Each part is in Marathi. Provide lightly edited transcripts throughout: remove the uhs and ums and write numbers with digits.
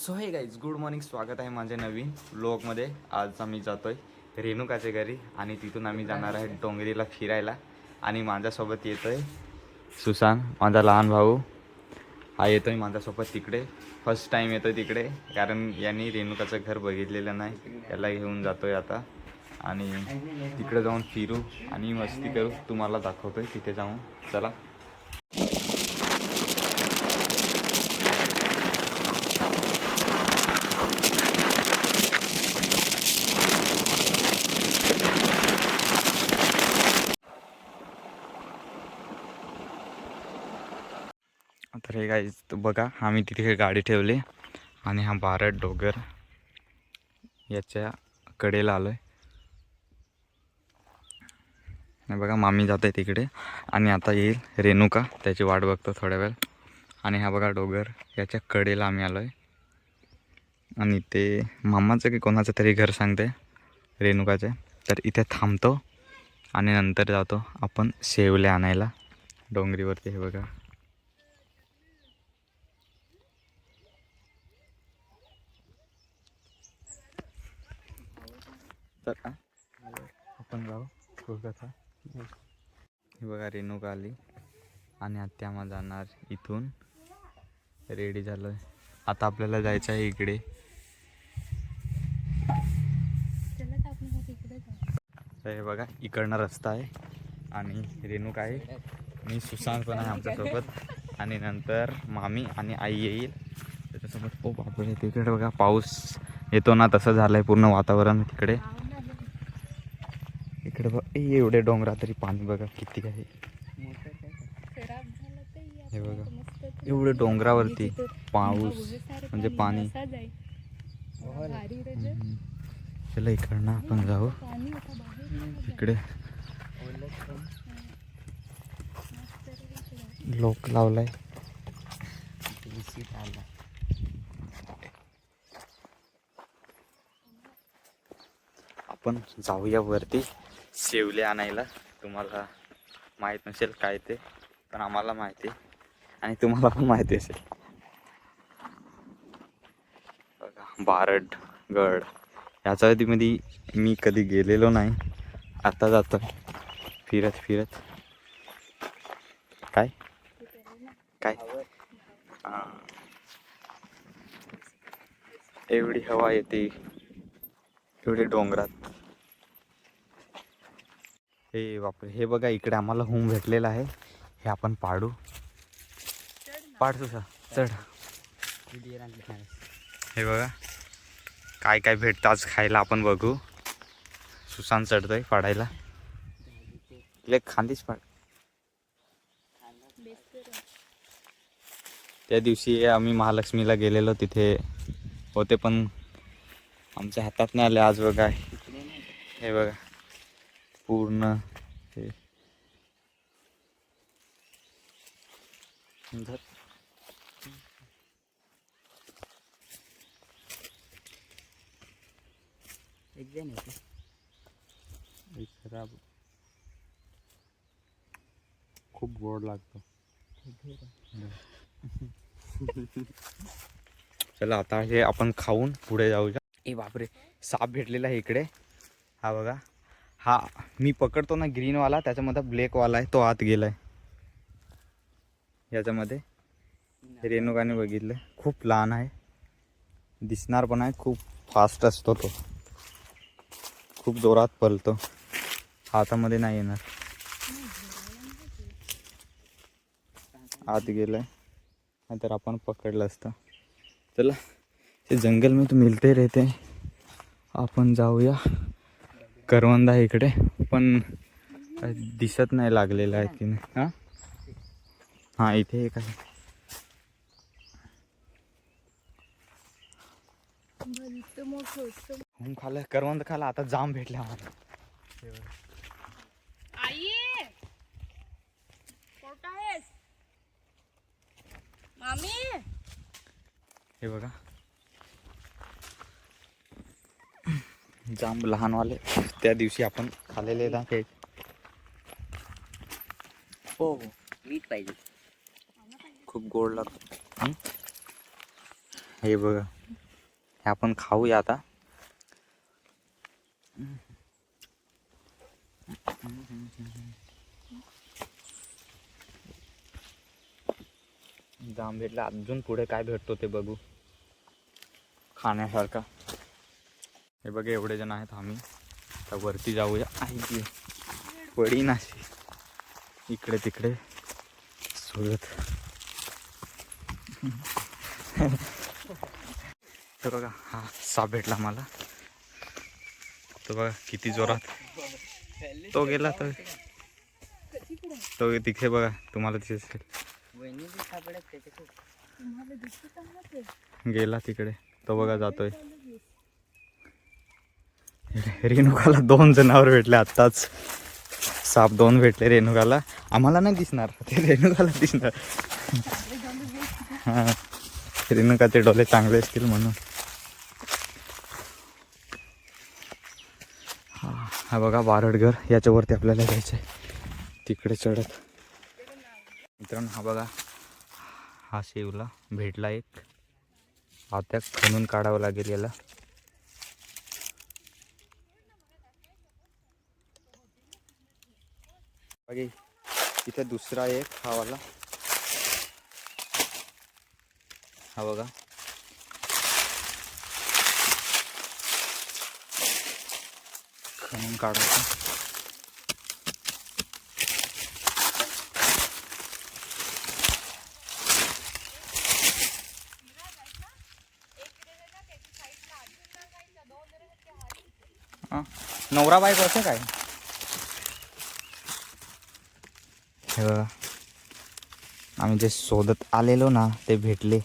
सो हे गाईज गुड मॉर्निंग, स्वागत आहे माझ्या नवीन व्लॉगमध्ये. आज आम्ही जातोय रेणुकाच्या घरी आणि तिथून आम्ही जाणार आहे डोंगरीला फिरायला. आणि माझ्यासोबत येतोय सुशांत, माझा लहान भाऊ. हा येतोय माझ्यासोबत तिकडे. फर्स्ट टाईम येतोय तिकडे, कारण यांनी रेणुकाचं घर बघितलेलं नाही. त्याला घेऊन जातोय आता आणि तिकडे जाऊन फिरू आणि मस्ती करू. तुम्हाला दाखवतोय तिथे जाऊन. चला. तर हे काय बघा, आम्ही तिथे गाडी ठेवली आणि हा भारत डोंगर याच्या कडेला आलो आहे. बघा मामी जात आहे तिकडे आणि आता येईल रेणुका, त्याची वाट बघतो थोड्या वेळ. आणि हा बघा डोंगर याच्या कडेला आम्ही आलो आहे. आणि ते मामाचं की कोणाचं तरी घर सांगते रेणुकाचे. तर इथे थांबतो आणि नंतर जातो आपण शेवले आणायला डोंगरीवरती. हे बघा, तर आपण जाऊ कोलकाता. हे बघा रेणुका आली आणि आता आम्हाला जाणार इथून. रेडी झालं आहे, आता आपल्याला जायचं आहे इकडे. तर हे बघा इकडनं रस्ता आहे आणि रेणुका आहे आणि सुशांत पण आहे आमच्यासोबत. आणि नंतर मामी आणि आई येईल त्याच्यासोबत. ओ बापरे, तिकडे बघा पाऊस येतो ना तसं झालं आहे पूर्ण वातावरण तिकडे. इकडे बघ एवढे डोंगरा तरी पाणी बघा किती आहे. हे बघा एवढे डोंगरावरती पाऊस म्हणजे पाणी. चला इकडनं आपण जाऊ इकडे. लोक लावलाय. आपण जाऊया वरती शेवले आणायला. तुम्हाला माहीत नसेल काय ते, पण आम्हाला माहिती आणि तुम्हाला पण माहिती असेल. बघा भारत गड, याच्या आधीमध्ये मी कधी गेलेलो नाही. आता जातो फिरत फिरत. काय काय एवढी हवा येते एवढे डोंगरात. हे बापरे, हे बघा इकडे आम्हाला होम भेटलेला आहे. हे आपण पाडू. पाड तुझा चढ. हे बघा काय काय भेटतं आज खायला, आपण बघू. सुशांत चढतोय पाडायला. खांदीच पाड. त्या दिवशी आम्ही महालक्ष्मीला गेलेलो, तिथे होते पण आमच्या हातात नाही आले. आज बघा हे बघा पूर्ण हे खराब, खूप गोड लागतो. चला आता हे आपण खाऊन पुढे जाऊया. ए बापरे, साप भेटलेला आहे इकडे. हा बघा, हा मी पकडतो ना ग्रीनवाला, त्याच्यामध्ये ब्लॅकवाला आहे तो आत गेलाय याच्यामध्ये. रेणुकाने बघितलं, खूप लहान आहे, दिसणार पण आहे. खूप फास्ट असतो तो, खूप जोरात पळतो. हातामध्ये नाही येणार. आत गेलाय, नाहीतर आपण पकडलं असतं. चला, ते जंगल में तो मिलते रहते हैं. आपण जाऊया. करवंद आहे इकडे पण दिसत नाही लागलेलं आहे की नाही. हां हां इथे एक आहे. खाल्लं करवंद, खाला. आता जाम भेटले आम्हाला. हे बघा जांब लहानवाले, त्या दिवशी आपण खाल्लेले ना ते. हो मीठ पाहिजे, खूप गोड लागतो. हे बघा हे आपण खाऊया आता. जांभळीला अजून पुढे काय भेटतो ते बघू खाण्यासारखा. हे बघे एवढे जण आहेत आम्ही. आता वरती जाऊया. ऐकली पडी नाशी इकडे तिकडे शोधत. तर बघा हा साप भेटला मला. तो बघा किती जोरात तो गेला. तो तिथे बघा तुम्हाला दिसेल गेला तिकडे. तो बघा जातोय. रेणुकाला 2 जनावर भेटले आत्ताच. साप 2 भेटले रेणुकाला. आम्हाला नाही दिसणार ते रेणुकाला दिसणार. हा रेणुकाचे डोळे चांगले असतील म्हणून. हा बघा बारडघर. याच्यावरती आपल्याला जायचं आहे तिकडे चढत. मित्रांनो हा बघा हा शेवला भेटला एक. आता खणून काढावं लागेल याला. बघे इथे दुसरा एक हा वाला. हा बघा खणून काढायचं. नवरा बायको असं काय. हे बघा आम्ही जे शोधत आलेलो ना ते भेटले.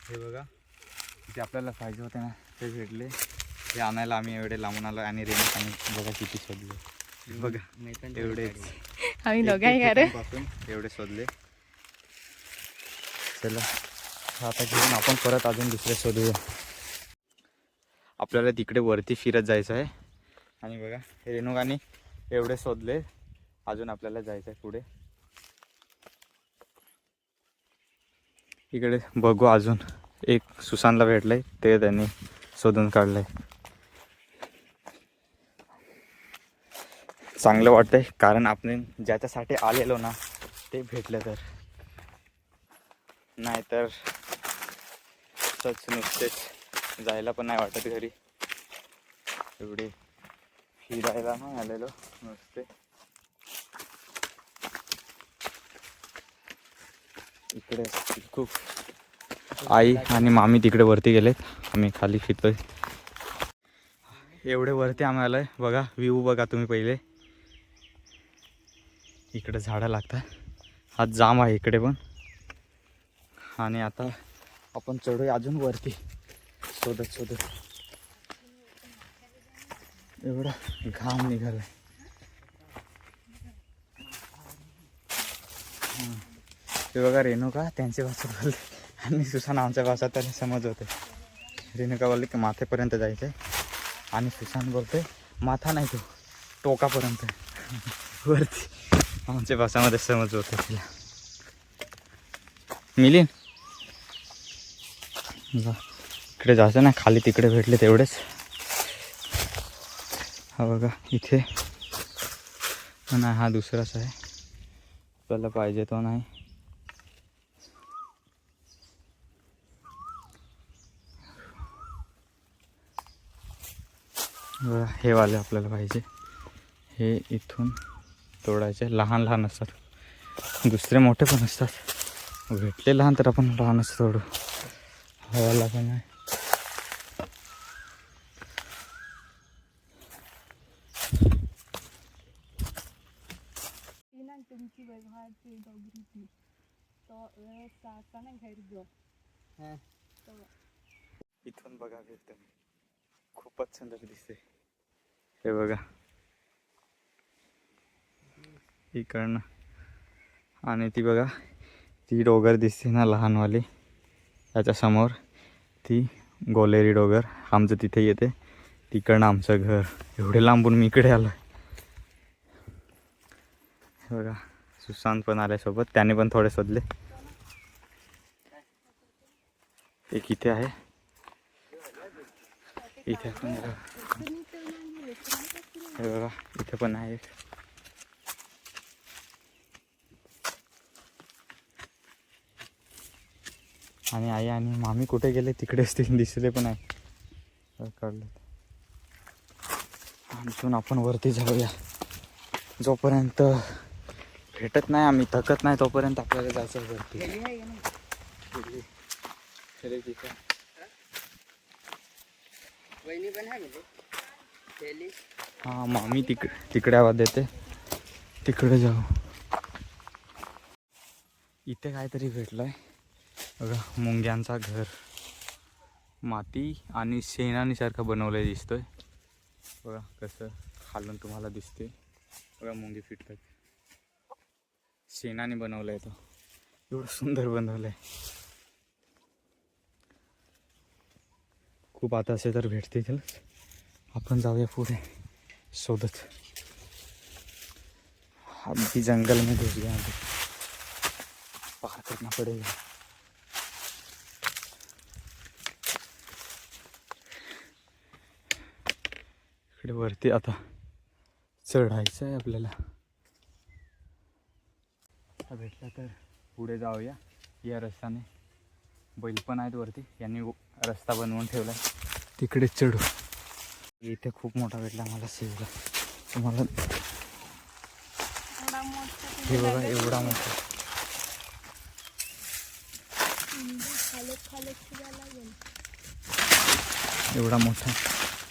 हे बघा जे आपल्याला पाहिजे होते ना ते भेटले. हे आणायला आम्ही एवढे लांबून आलो आणि रेणुकाने बघा किती शोधले. बघा एवढेच आम्ही दोघांपासून एवढे शोधले. चला आता घेऊन आपण परत अजून दुसरे शोधूया. आपल्याला तिकडे वरती फिरत जायचं आहे. आणि बघा रेणुकाने एवढे शोधले. अजून आपल्याला जायचं आहे पुढे. इकडे बघू अजून एक सुशांतला भेटलंय. ते त्यांनी शोधून काढलंय. चांगलं वाटतंय कारण आपण ज्याच्यासाठी आलेलो ना ते भेटलं तर. नाहीतर नुसतेच जायला पण नाही वाटत घरी. एवढे फिरायला नाही आलेलो नुसते. इकडे खूप आई आणि मामी तिकडे वरती गेलेत. आम्ही खाली फिरतोय. एवढे वरती आम्ही आलोय. बघा व्ह्यू बघा तुम्ही पहिले. इकडे झाडं लागतात. हा जाम आहे इकडे पण. आणि आता आपण चढूया अजून वरती शोधत शोधत. एवढा घाम निघालाय. ते बघा रेणुका त्यांची भाषा बोलते आणि सुशांत आमच्या भाषा त्याला समज होते. रेणुका बोलली की माथेपर्यंत जायचं आहे आणि सुशांत बोलते माथा नाही तो टोकापर्यंत वरती. आमच्या भाषामध्ये समज होते तिला. मिलिन इकडे जायचं ना खाली तिकडे भेटले तेवढेच. हा बघा इथे नाही हा दुसराच आहे. आपल्याला पाहिजे तो नाही. हे वाले आपल्याला पाहिजे. हे इथून तोडायचे. लहान लहान असतात. दुसरे मोठे पण असतात. भेटले लहान तर आपण लहानच तोडू. हवाला पण आहे. तुमची वैभवाची डोगरीची तो सासाना घर जो इथून बघा भेटतं खूपच सुंदर दिसते. हे बघा इकडनं आणि ती बघा ती डोगर दिसते ना लहानवाली त्याच्या समोर ती गोलेरी डोगर आमचं तिथे येते. तिकडनं आमचं घर एवढे लांबून मी इकडे आलो. हे बघा सुशांत पण आल्यासोबत त्याने पण थोडे शोधले. एक इथे आहे इथे पण हे बघा इथे पण आहे. आणि आई आणि मामी कुठे गेले तिकडे असतील दिसले पण आहे कळलं. इथून आपण वरती जाऊया. जोपर्यंत भेटत नाही आम्ही थकत नाही तोपर्यंत आपल्याला जायचं वरती. हां मामी तिकडे आवाज देते तिकडे जाऊ. इथे काहीतरी भेटलंय बघा मुंग्यांचा घर माती आणि शेणानीसारखं बनवलंय दिसतोय. बघा कसं खालून तुम्हाला दिसते बघा मुंगी फिटतात. शेणाने बनवलंय तो एवढं सुंदर बनवलंय. खूप आता असे तर भेटतील. आपण जाऊया पुढे शोधत. अभी जंगल में घुस गया पार करना पडेगा. इकडे वरती आता चढायचं आहे आपल्याला. भेटला तर पुढे जाऊया. या रस्त्याने बैल पण आहेत वरती यांनी रस्ता बनवून ठेवला तिकडे चढू. इथे खूप मोठा भेटला मला शिवला तुम्हाला. हे बघा एवढा मोठा एवढा मोठा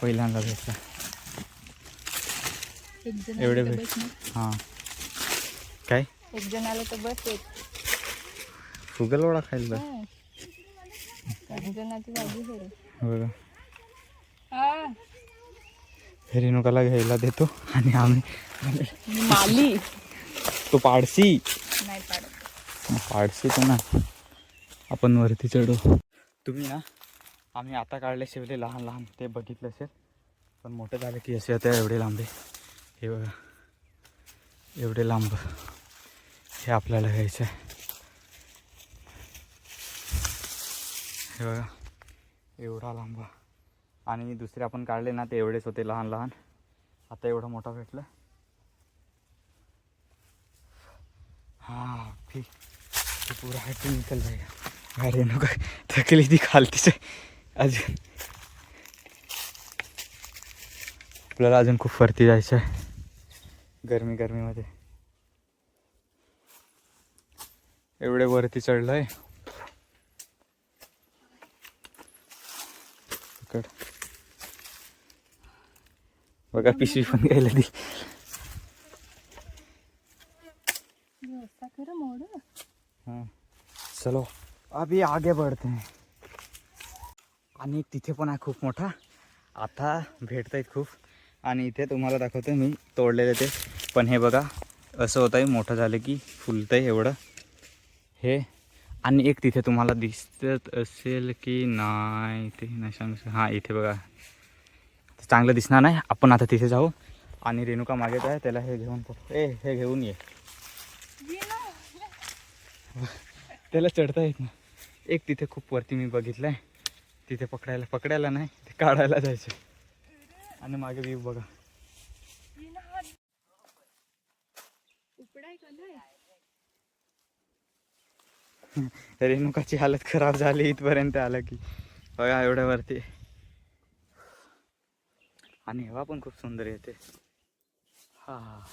पहिल्यांदा भेटला. एवढे भेट हां काय एक जण आलं तर बस एक फुगल वडा खायला जणाची भाजी बघा. रेणुकाला घ्यायला देतो आणि आम्ही माली तो पाडसी नाही पाडत पाडसी तो ना. आपण वरती चढू. तुम्ही ना आम्ही आता काढले शिवले लहान लहान ते बघितलं असेल पण मोठे झाले की असे आता एवढे लांबे. हे बघा एवढे लांब हे आपल्याला घ्यायचं आहे. हे बघा एवढा लांब आणि दुसरे आपण काढले ना ते एवढेच होते लहान लहान. आता एवढा मोठा भेटलं. हाँ फिर पूरा हाइट निकल जाएगा. अरे नको थकली ती खालतीच अजून. आपल्याला अजून खूप वरती जायचं आहे गरमीमध्ये. एवढे वरती चढलंय. बघा पिशवी पण घ्यायला दी. हाँ चलो अभी आगे बढ़ते हैं. आणि तिथे पण आहे खूप मोठा. आता भेटत आहेत खूप. आणि इथे तुम्हाला दाखवतो मी तोडलेले ते पण. हे बघा असं होत आहे मोठं झालं की फुलतं आहे एवढं हे. आणि एक तिथे तुम्हाला दिसत असेल की नाही ते नाही सांगू. हां इथे बघा चांगलं दिसणार नाही. आपण आता तिथे जाऊ आणि रेणुका मागेत आहे त्याला हे घेऊन हे घेऊन ये. त्याला चढता येत ना. एक तिथे खूप वरती मी बघितलं आहे तिथे पकडायला नाही ते काढायला जायचं. आणि मागे व्ह्यू बघा. रेणुकाची हालत खराब झाली इथपर्यंत आलं की. बघा एवढ्या वरती आणि हवा पण खूप सुंदर येते. हा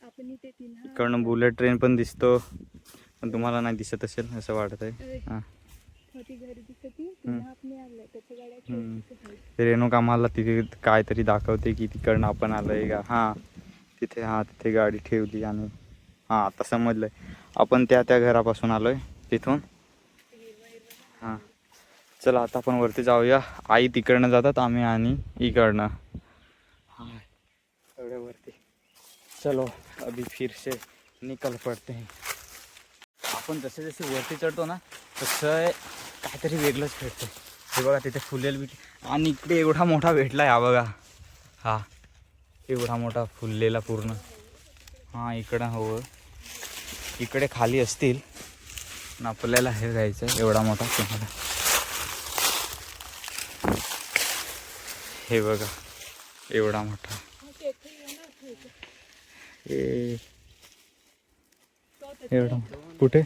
इकडनं बुलेट ट्रेन पण दिसतो पण तुम्हाला नाही दिसत असेल असं वाटत आहे. आपण आलोय त्याच्या गाड्या छोट्या आहेत. ते रेणुका आम्हाला तिथे काहीतरी दाखवते की तिकडनं आपण आलोय का. तिथे गाडी ठेवली आणि आता समजलंय आपण त्या घरापासून आलोय तिथून. चला आता आपण वरती जाऊया. आई तिकडनं जातात आम्ही आणि इकडनं एवढ्या वरती. चलो अभी फिर से निकल पडते हैं. आपण जसे जसे वरती चढतो ना तसं काहीतरी वेगळंच भेटतं. हे बघा तिथे फुलेल बी आणि इकडे एवढा मोठा भेटला या बघा. एवढा मोठा फुललेला पूर्ण. इकडं हो इकडे खाली असतील पण आपल्याला हे घ्यायचं एवढा मोठा तुम्हाला. हे बघा एवढा मोठा. एवढा कुठे.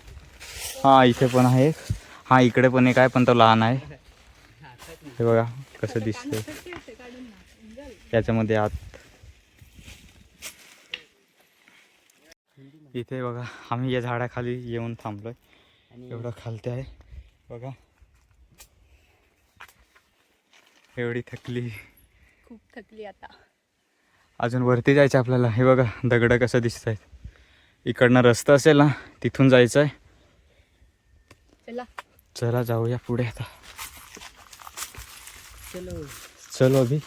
इथे पण आहे. इकडे पण एक आहे पण तो लहान आहे. हे बघा कसं दिसतंय याच्यामध्ये आत. इथे बघा आम्ही या झाडाखाली येऊन थांबलोय. एवढं खालते आहे बघा. एवढी थकली, खूप थकली आता. अजून वरती जायचं आपल्याला. हे बघा दगड कसं दिसत आहेत. इकडनं रस्ता असेल ना तिथून जायचं आहे. चला जाऊया पुढे आता. चलो अभी.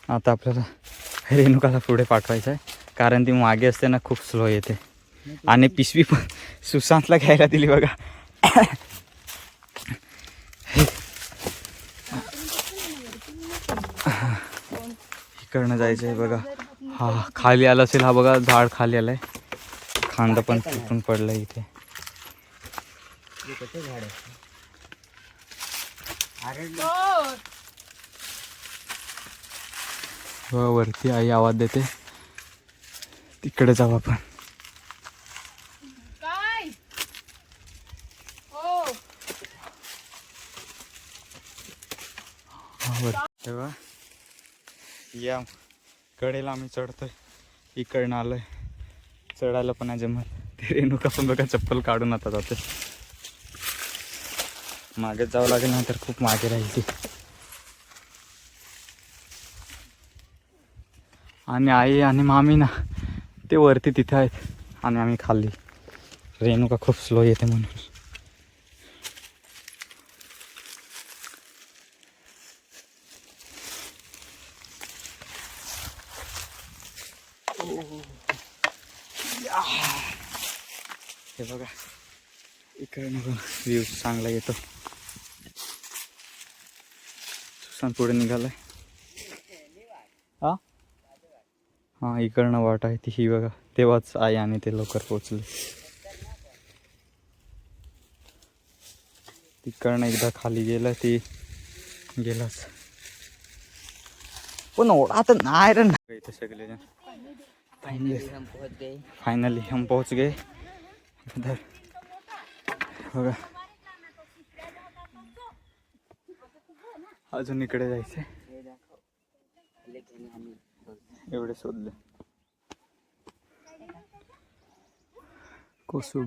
आता आपल्याला रेणुकाला पुढे पाठवायचं आहे कारण ती मागे असते ना खूप स्लो येते. आणि पिशवी पण सुशांतला घ्यायला दिली बघा. इकडनं जायचं आहे बघा. खाली आलं असेल. बघा झाड खाली आलंय. खांद पण तुटून पडलंय इथे. वरती आई आवाज देते. तिकडे जाऊ आपण. तेव्हा या कडेला आम्ही चढतोय. इकडनं आलोय. चढायला पण जमत. ते रेणुका पण बघा चप्पल काढून आता जाते. मागेच जावं लागेल ना तर खूप मागे राहील ती. आणि आई आणि मामी ना ते वरती तिथे आहेत आणि आम्ही खाली. रेणुका खूप स्लो येते म्हणून. हे बघा इकडनं व्ह्यू चांगला येतो. सुशांत पुढे निघालाय. इकडनं वाट आहे ती. ही बघा तेव्हाच आई आणि ते लवकर पोचले. तिकडनं एकदा खाली गेलं ती गेलाच. पण ओढा तर नाही रे. इथे सगळे जण फाइनली हम पहुंच गए उधर. बघा अजून इकडे जायचंय. एवढे शोधले कोसू.